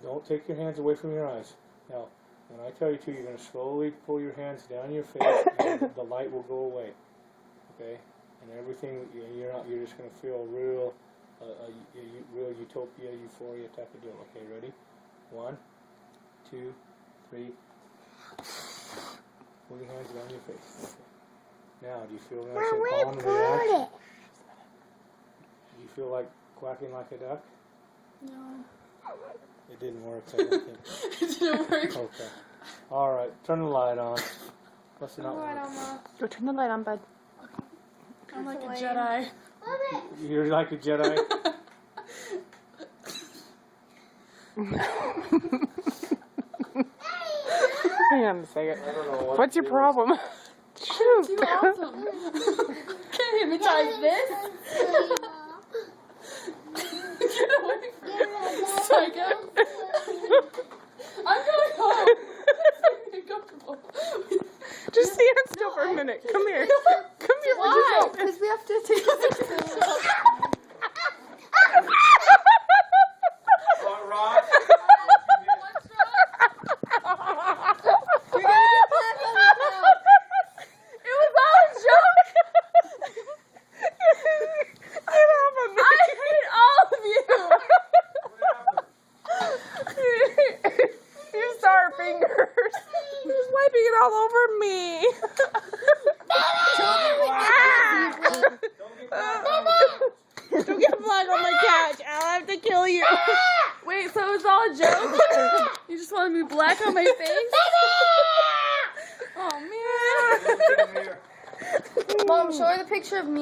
Don't take your hands away from your eyes. Now, when I tell you to, you're going to slowly pull your hands down your face, and the light will go away. Okay, and everything you're just going to feel real, real utopia, euphoria type of deal. Okay, ready? 1, 2, 3. Pull your hands down your face. Okay. Now, do you feel nice and calm and relaxed? Do you feel like quacking like a duck? No. It didn't work, I don't think. It didn't work. Okay. All right. Turn the light on. What's it not Alright, work? Alma. Go turn the light on, bud. I'm like a Jedi. You're like a Jedi? Hang on a second. I don't know What's your problem? Shoot. You awesome. Can you hypnotize this? Get away from me, psycho. I'm going home. It's uncomfortable. Just stand still for a minute. Come here. Come here. Why? Just Because we have to take pictures. Rock? You're gonna get black on the ground. It was all a joke. Get off of me. I hate all of you. You star fingers. You're just wiping it all over me. Don't get black on my couch. I'll have to kill you. Wait, so it was all a joke? You just wanted me black on my face? Oh, man. Mom, show her the picture of me.